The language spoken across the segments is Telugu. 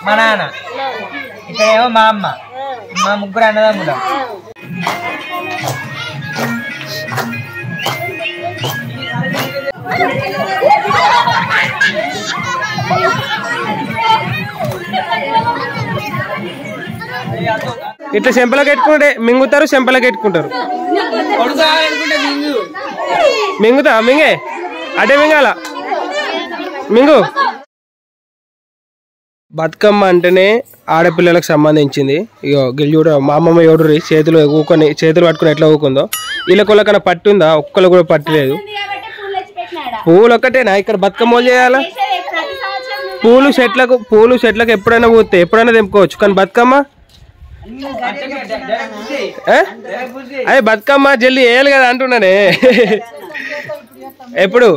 మా నాన్న, ఇక్కడేమో మా అమ్మ, మా ముగ్గురు అన్నదమ్ములం. ఇట్లా చెంపలకు పెట్టుకుంటే మింగుతారు, చెంపలకు పెట్టుకుంటారు. మింగుతా మింగే అటే మింగాల మింగు. బతుకమ్మ అంటేనే ఆడపిల్లలకు సంబంధించింది. ఇగో గిల్లి కూడా మా అమ్మమ్మ ఎవడు చేతులు ఊకొని చేతులు పట్టుకుని ఎట్లా ఊకుందో, వీళ్ళకొల్లకన్నా పట్టు ఉందా? ఒక్కళ్ళు కూడా పట్టలేదు. పూలు ఒక్కటేనా ఇక్కడ బతుకమ్మలు చేయాలా? పూలు చెట్లకు ఎప్పుడైనా పూస్తే ఎప్పుడైనా తెంపుకోవచ్చు, కానీ బతుకమ్మ అదే బతుకమ్మ జల్దీ వేయాలి కదా అంటున్నానే. ఎప్పుడు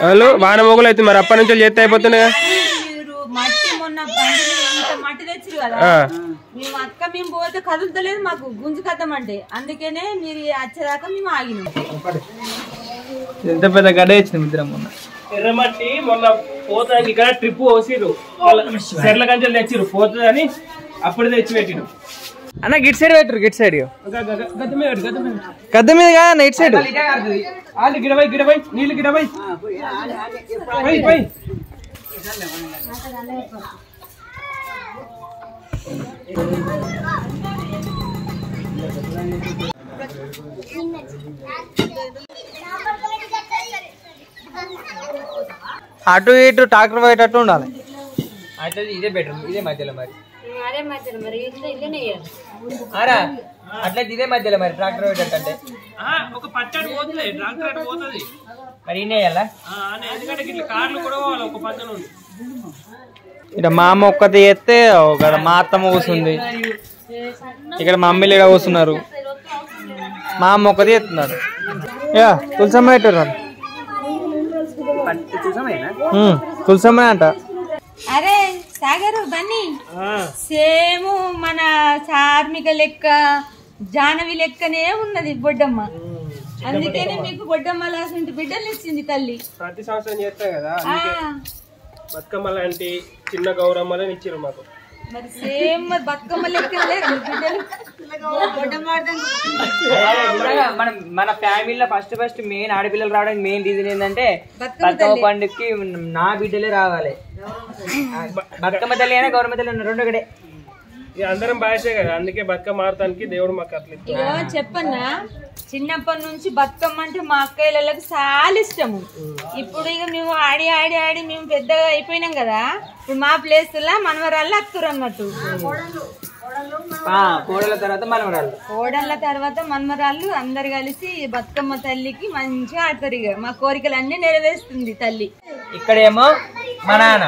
వాళ్ళు వాన మొగలు అయితే మరి అప్పటి నుంచి చేస్తే అయిపోతున్నాయి. మట్టి తెచ్చిరు కదా, మేము అక్క మేము పోతే కదులుతలేదు, మాకు గుంజు కద్దామంటే, అందుకనే మీరు వచ్చేదాకా మేము ఆగినాం. ఎంత పెద్ద గడ్డ ఇచ్చింది ఇద్దరం. మొన్న ఎర్రమట్టి మొన్న పోతానికి ఇక్కడ ట్రిప్ పోసిరు, చెర్ల కంచెలు తెచ్చిరు పోతుందని అప్పుడు తెచ్చి పెట్టిరు. అన్న గిట్ సైడ్ పెట్టరు, గిట్ సైడ్ గద్ద మీద నైట్ సైడ్ గిడవై గిడవై నీళ్ళు గిడవై అటు ఇటు ట్రాక్టర్ పోయేటట్టు ఉండాలి. అయితే ఇదే బెటర్, ఇదే మధ్యలో మరి అట్లయితే ఇదే మధ్యలో మరి ట్రాక్టర్ పోయేటట్టు అంటే ఒక పచ్చడి పోతుంది, ట్రాక్టర్ పోతుంది మరి ఇన్నే వేయాలా? ఎందుకంటే ఇట్లా కార్లు కూడా ఒక పచ్చడి ఉంది. ఇక్కడ మా అమ్మ ఒక్కటి చేస్తే ఇక్కడ మా అత్తమ్మ కూర్చుంది, ఇక్కడ మా అమ్మలు ఇక్కడ కూర్చున్నారు, మా అమ్మ ఒక్కటి చేస్తున్నారు. తులసమ్మ పెట్టారు, తులసమ్మ అంట. అరే సాగరు బన్నీ సేమ్ మన చార్మిక లెక్క జానవి లెక్కనే ఉన్నది బొడ్డమ్మ, అందుకనే మీకు బొడ్డమ్మ లాంటి బిడ్డలు ఇచ్చింది తల్లి. ప్రతి సంవత్సరం చేస్తాం కదా, బతుకమ్మ లాంటి చిన్న గౌరమ్మలని ఇచ్చారు మాకు. మరి సేమ్ బతుకమ్మ లెక్కలే బిడ్డలు. మన ఫ్యామిలీలో ఫస్ట్ మెయిన్ ఆడపిల్లలు రావడానికి మెయిన్ రీజన్ ఏంటంటే బతుకమ్మ పండుగకి నా బిడ్డలే రావాలి. బతుకమ్మ తల్లి అయినా గౌరమ్మ తల్లి రెండు ఒకటే, అందరం బాయ్సే కదా, అందుకే బతుకమ్మ ఆడటానికి దేవుడు మాకు అట్లా చెప్పన్నా. చిన్నప్పటి నుంచి బతుకమ్మ అంటే మా అక్కయ్యలకు చాలా ఇష్టము. ఇప్పుడు ఇక మేము ఆడి ఆడి ఆడి మేము పెద్దగా అయిపోయినాం కదా, ఇప్పుడు మా ప్లేస్ లా మనవరాళ్ళు అత్తురు అన్నట్టు. కోడళ్ళ తర్వాత మనవరాళ్ళు అందరు కలిసి బతుకమ్మ తల్లికి మంచిగా ఆడతారు. ఇక మా కోరికలు అన్ని నెరవేరుస్తుంది తల్లి. ఇక్కడేమో మా నాన్న,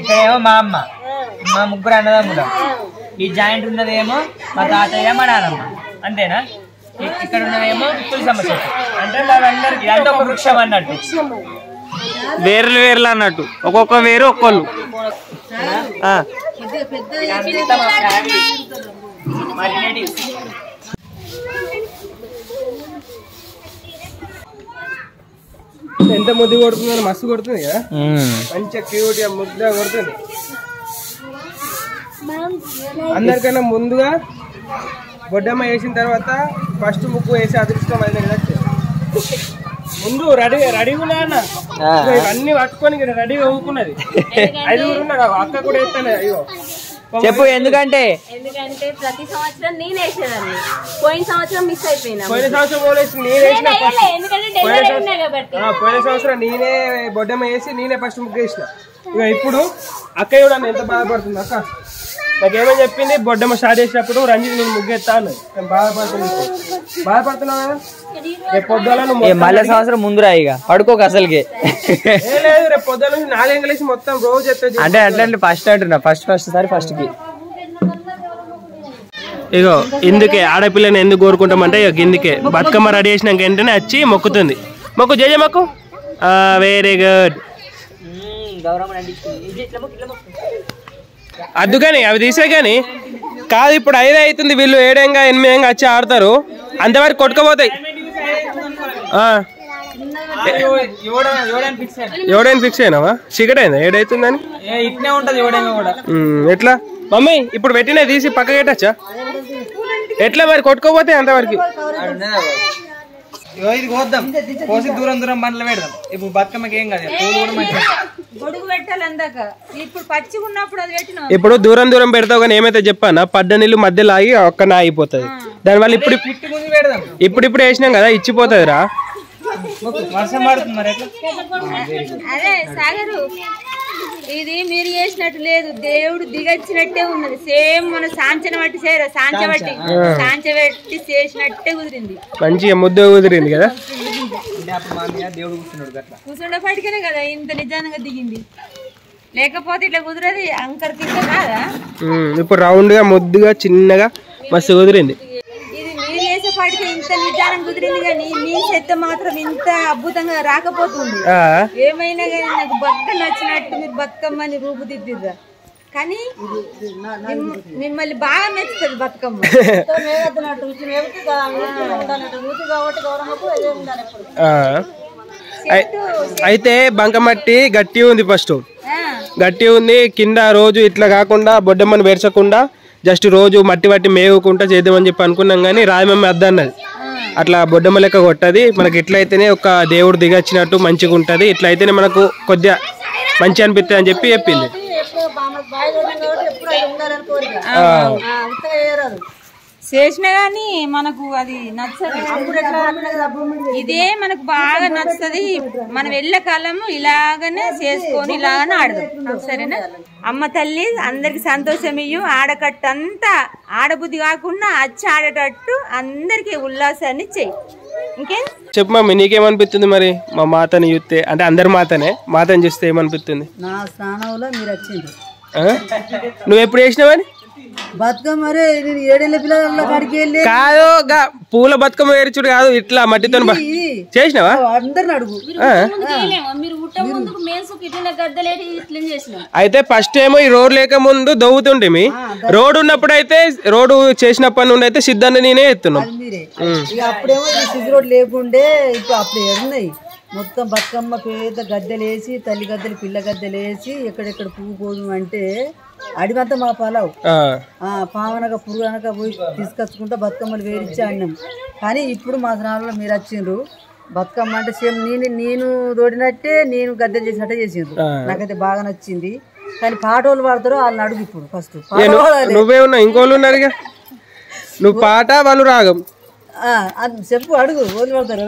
ఇక్కడేమో మా అమ్మ, మా ముగ్గురు అన్నదమ్ములం. ఈ జాయింట్ ఉన్నదేమో మా తాతయ్య మా నాన్నమ్మ, అంతేనా? ఇక్కడ ఉన్నదేమో తులసమ్మ చెట్టు, అంటే వాళ్ళందరికి అంటే ఒక వృక్షం అన్నట్టు, వేర్లు వేర్లు అన్నట్టు, ఒక్కొక్క వేరు ఒక్కోళ్ళు. ఎంత ముద్దు కొడుతుంది, మస్తు కొడుతుంది కదా, మంచిగా క్యూట్ గా ముద్దుగా కొడుతుంది. అందరికన్నా ముందుగా బొడ్డమ్మ వేసిన తర్వాత ఫస్ట్ ముగ్గు వేసి అదృష్టం అనేది ముందు రెడీ ఉన్నా అన్న, అన్ని పట్టుకొని రెడీగా ఊకున్నది. 5 ఉన్నారు, అక్క కూడా వేస్తాను. అయ్యో చెప్పు ఎందుకంటే ప్రతి సంవత్సరం నేను వేసేదాన్ని, పోయిన సంవత్సరం మిస్ అయిపోయినా. పోయిన సంవత్సరం నేనే బొడ్డమ్మ వేసి నేనే ఫస్ట్ ముగ్గు వేసిన. ఇక ఇప్పుడు అక్క కూడా ఎంత బాధపడుతుంది. అక్క నాకేమని చెప్పింది, బొడ్డమ్మ స్టార్ట్ చేసినప్పుడు రంజిత్ నేను ముగ్గెత్తాను, నేను బాధపడుతున్నావు కదా, రేపు పొద్దున మళ్ళీ సంవత్సరం ముందు రాయిక పడుకోక అసలుకి లేదు, రేపు పొద్దున నుంచి 4 గంటలేసి మొత్తం రోజు అంటే అట్లా ఫస్ట్ అంటున్నా, ఫస్ట్ సారి ఫస్ట్ కి. ఇగో ఇందుకే ఆడపిల్లని ఎందుకు కోరుకుంటామంటే, ఇక ఇందుకే బతుకమ్మ రెడీ చేసినాక వెంటనే వచ్చి మొక్కుతుంది. మొక్కు జయ మొక్కు. Very good. అద్దు కానీ అవి తీసే కానీ కాదు ఇప్పుడు 5 అవుతుంది, వీళ్ళు 7 8 వచ్చి ఆడతారు, అంతవరకు కొట్టుకుపోతాయి. ఎవడైనా ఫిక్స్ అయినావా? చీకటి అయిందా 7 అవుతుందని? ఇట్నే ఉంటది ఎవడైనా కూడా. ఎట్లా మమ్మీ ఇప్పుడు పెట్టినా తీసి పక్క పెట్టచ్చా? ఎట్లా మరి కొట్టుకోపోతే అంతవరకు? ఇది కోద్దాం, కోసి దూరం దూరం బండ్లు పెడదాం. ఇప్పుడు బతుకమ్మకి ఏం కాదు, గొడుగు పెట్టాలి అందాక. ఇప్పుడు పచ్చిగా ఉన్నప్పుడు అది పెట్టిన ఇప్పుడు దూరం దూరం పెడతావు కానీ ఏమైతే చెప్పానా, పడ్డ నీళ్ళు మధ్యలో ఆగి ఒక్కన ఆగిపోతుంది. దానివల్ల ఇప్పుడు ఇప్పుడు వేసినాం కదా ఇచ్చిపోతుంది రా. వర్షం పడుతుంది మరి ఎట్లా? అదే సాగరు, ఇది మీరు చేసినట్టు లేదు, దేవుడు దిగచ్చినట్టే ఉన్నది. సేమ్ మన సాంచన బట్టి సాంచబెట్టి చేసినట్టే కుదిరింది, మంచిగా ముద్ద కుదిరింది కదా. దేవుడు కూర్చుండపాటికనే కదా ఇంత నిజానంగా దిగింది, లేకపోతే ఇట్లా కుదిరేది అంకర్ కింద కాదా. ఇప్పుడు రౌండ్ గా ముద్దుగా చిన్నగా మస్తు కుదిరింది. ఇది మీరు చేసేపాటికి ఇంత నిజానం కుదిరింది, కానీ మీ చెత్త మాత్రం ఇంత అద్భుతంగా రాకపోతుంది. ఏమైనా కానీ నాకు బక్క నచ్చినట్టు మీరు బతుకమ్మని రూపుదిద్దిర్రా, కానీ మిమ్మల్ని బాగా మెచ్చుతుంది బతుకమ్మ. అయితే బంకమట్టి గట్టి ఉంది, ఫస్ట్ గట్టి ఉంది, కింద రోజు ఇట్లా కాకుండా బొడ్డమ్మని పెరచకుండా జస్ట్ రోజు మట్టి పట్టి మేవుకుంటా చేద్దామని చెప్పి అనుకున్నాం, కానీ రాయమమ్మ అద్దన్నది అట్లా బొడ్డమ్మ లెక్క కొట్టది. మనకి ఇట్లయితేనే ఒక దేవుడు దిగచ్చినట్టు మంచిగా ఉంటది, ఇట్లయితేనే మనకు కొద్దిగా మంచి అనిపిస్తుంది అని చెప్పి చెప్పింది. చేసినా గానీ మనకు అది నచ్చదు, ఇదే మనకు బాగా నచ్చుతుంది. మనం వెళ్ళే కాలము ఇలాగనే చేసుకొని ఇలాగనే ఆడదాం, సరేనా? అమ్మ తల్లి అందరికి సంతోషం ఇయ్యు, ఆడకట్టంతా ఆడబుద్ధి కాకుండా అచ్చి ఆడేటట్టు అందరికి ఉల్లాసాన్ని చెయ్యి. ఇంకేం చెప్పు మమ్మీ, నీకేమనిపిస్తుంది మరి మా మాతని చూస్తే? అంటే అందరి మాతని చూస్తే ఏమనిపిస్తుంది? నా స్నానంలో మీరు వచ్చింది. నువ్వు ఎప్పుడు చేసినావని? బతుకమ్మ 7 పిల్లల కాడికి వెళ్ళి కాదు, పూల బతుకమ్మ వేరుచుడు కాదు, ఇట్లా మట్టితో చేసినావా? అందరిని అడుగు. అయితే ఫస్ట్ ఏమో ఈ రోడ్ లేక ముందు దవ్వుతుంటే, రోడ్ ఉన్నప్పుడు అయితే రోడ్డు చేసినప్పటి నుండి అయితే సిద్ధాన్ని నేనే ఎత్తున్నాం. అప్పుడేమో సిద్ధి రోడ్ లేకుండే, ఇప్పుడు అప్పుడు ఎడున్నాయి మొత్తం బతుకమ్మ పేద గద్దెలేసి, తల్లి గద్దెలు పిల్ల గద్దెలేసి ఎక్కడెక్కడ పువ్వు కోదు అంటే అడివంతా మా పొలావు పావనక పురుగు అనక పోయి తీసుకొచ్చుకుంటా బతుకమ్మలు వేరించి ఆడినాం. కానీ ఇప్పుడు మా స్నానంలో మీరు వచ్చిండ్రు, బతుకమ్మ అంటే సేమ్ నేను తోడినట్టే నేను గద్దెలు చేసినట్టే చేసిండ్రు. నాకైతే బాగా నచ్చింది. కానీ పాటోళ్ళు పాడతారు, వాళ్ళని అడుగు ఇప్పుడు ఫస్ట్. నువ్వే ఉన్నా, ఇంకోళ్ళు ఉన్నారుగా, నువ్వు పాట వాళ్ళు రాగం చెప్పు, అడుగు ఓళ్ళు పడతారు.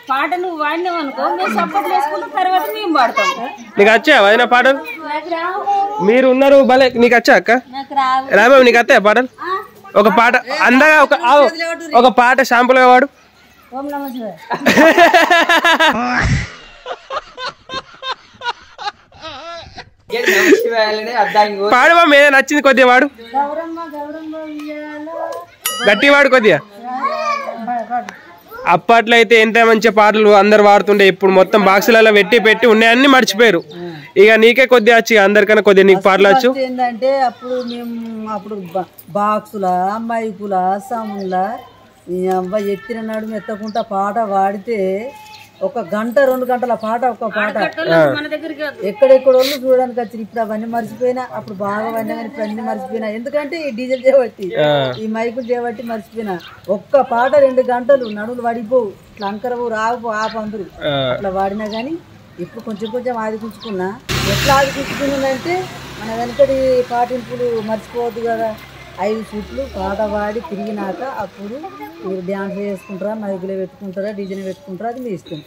పాట నువ్వు వాడినావు అనుకో, మేము సపోర్ట్ చేసుకుంటాం, తర్వాత మేము పాడతాం. నీకు వచ్చా వదిన పాటలు? మీరు ఉన్నారు భలే. నీకు వచ్చా అక్క? రాబాబు నీకు వస్తాయా పాటలు? ఒక పాట అందగా ఒక పాట షాంపుల్ గా వాడు. పాడు మమ్మీ, ఏదో నచ్చింది కొద్దిగా వాడు, గట్టి వాడు కొద్దిగా. అప్పట్లో అయితే ఎంత మంచి పాటలు అందరు వాడుతుండే, ఇప్పుడు మొత్తం బాక్సులలో పెట్టి ఉన్నాయన్ని మర్చిపోయారు. ఇక నీకే కొద్దిగా వచ్చి, అందరికన్నా కొద్దిగా నీకు పాటలు వచ్చు. ఏంటంటే అప్పుడు బాక్సుల మైకుల సముల ఎత్తిన నడుము ఎత్తకుండా పాట పాడితే 1 గంట 2 గంటల పాట, ఒక పాట ఎక్కడెక్కడ వాళ్ళు చూడడానికి వచ్చి. ఇప్పుడు అవన్నీ మర్చిపోయినా, అప్పుడు బాగా పడినా కానీ ఇప్పుడు అన్ని మర్చిపోయినా. ఎందుకంటే ఈ డీజిల్ చేయబట్టి, ఈ మైకులు చేయబట్టి మర్చిపోయినా. ఒక్క పాట 2 గంటలు నడుములు పడిపోవు, ఇట్లా అంకరవు రావు ఆపందరు అట్లా వాడినా. కానీ ఇప్పుడు కొంచెం ఆదికుంచుకున్నా. ఎట్లా ఆదికుంచుకున్నానంటే మన వెనకటి పాటింపులు మర్చిపోవద్దు కదా. 5 చుట్లు పాట పాడి తిరిగినాక అప్పుడు మీరు డ్యాన్స్ చేసుకుంటారా, మైకులే పెట్టుకుంటారా, డీజే పెట్టుకుంటారా, అది మీ ఇష్టం.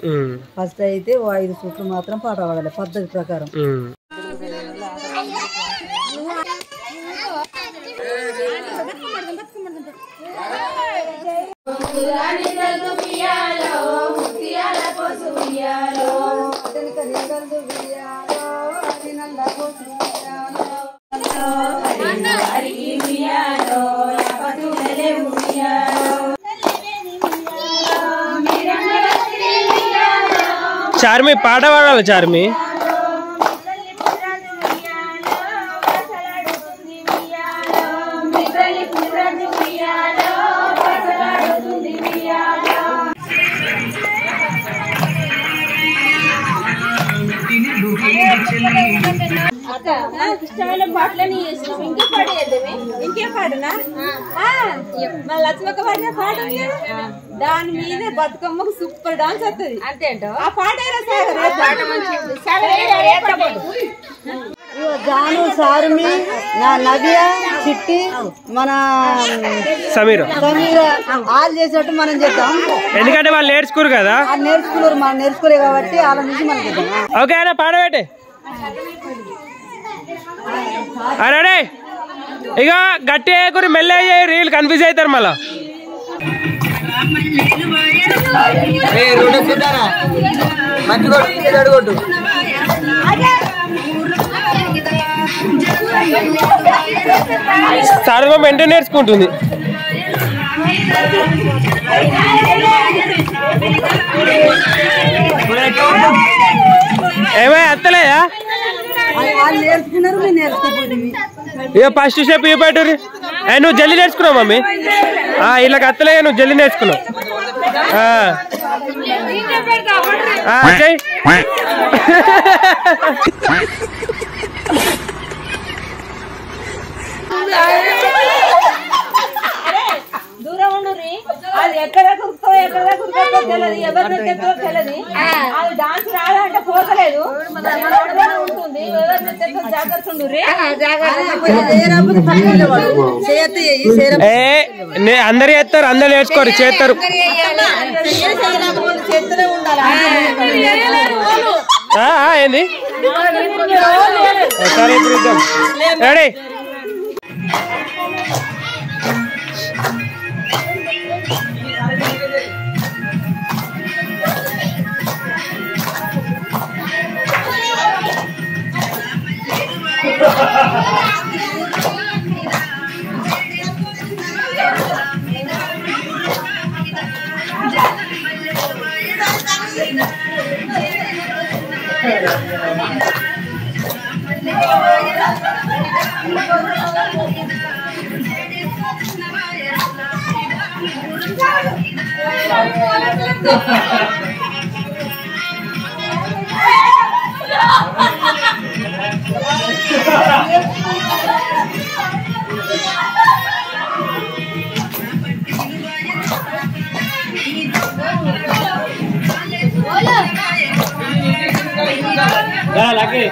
ఫస్ట్ అయితే 5 చుట్లు మాత్రం పాట పాడాలి పద్ధతి ప్రకారం. చార్మి పాట పాడాలి. చార్మి ఇష్టమైన పాటలని ఇంకే పాట ఇంకే పాటనా మన లక్ష్మక్క పాడిన పాట దాని మీద బతుకమ్మకు సూపర్ డాన్స్ వస్తుంది అంతే ఆ పాట జాను సారుమి నవ్య చిట్టి మన సమీర వాళ్ళు చేసినట్టు మనం చేద్దాం ఎందుకంటే వాళ్ళు నేర్చుకోరు కదా నేర్చుకున్నారు మనం నేర్చుకోలే కాబట్టి వాళ్ళ నుంచి మనం చేద్దాం ఓకే అన్న పాడబెట్టే అరే ఇక గట్టి వేయకూరి మెల్ల రీల్ కన్ఫ్యూజ్ అవుతారు మళ్ళా సర్వం వెంటనే నేర్చుకుంటుంది ఏమై అత్తలేదా ఇక ఫస్ట్ స్టెప్ ఇవి పెట్టు నువ్వు జల్దీ నేర్చుకున్నావు మమ్మీ వీళ్ళకి అత్తలే నువ్వు జల్దీ నేర్చుకున్నావు దూరం ఉండుర్రి అది ఎక్కడ కురుకుతో ఎక్కడ కురుకో తెలియదు ఎవరిని తెచ్చో తెలియదు అది డాన్స్ రాదంటే పోతలేదు ఉంటుంది ఎవరిని తెచ్చో జాగ్రత్త ఉండుర్రి అందరు చేస్తారు అందరు నేర్చుకోరు చేస్తారు ఏంది సరే ready lagi.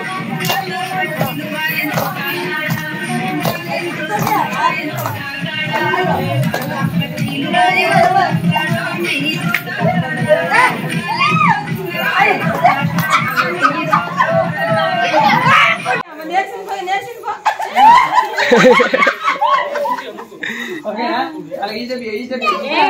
Oke ya, kalau ini jadi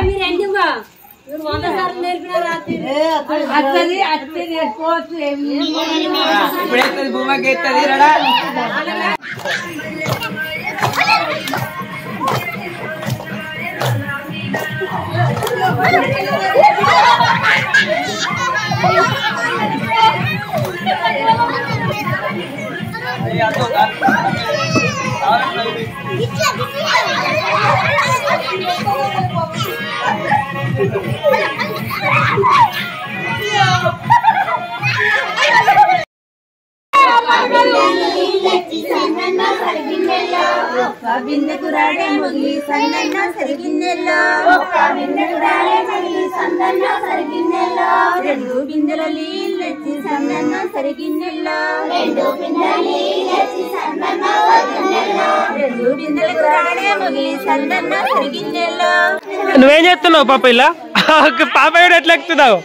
ini rendu bang. Wanita saat nervina rati. Atti airport. Ibu bunga kita di rada. నువ్వేం చేస్తున్నావు పాప ఇలా పాప ఎట్లా ఎక్కుతున్నావు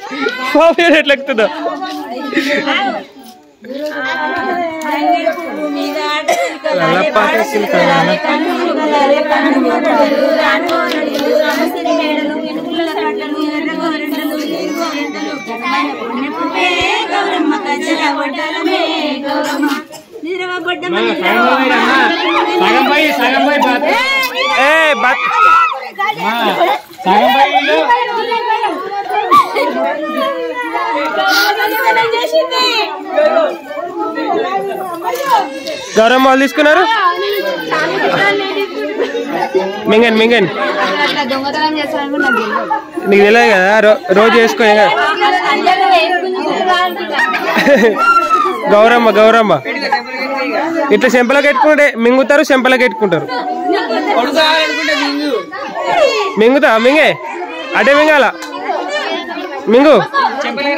పాప ఎట్లా ఎక్కుతున్నావు గౌరమ్మ వాళ్ళు తీసుకున్నారు మింగన్ మింగన్ నీకు తెలియదు కదా రోజు వేసుకో గౌరమ్మ గౌరమ్మ ఇట్లా చెంపలకు పెట్టుకుంటే మింగుతారు, చెంపలకు పెట్టుకుంటారు. మింగుతా మింగే అటే మింగాల మింగు. చెంపలకి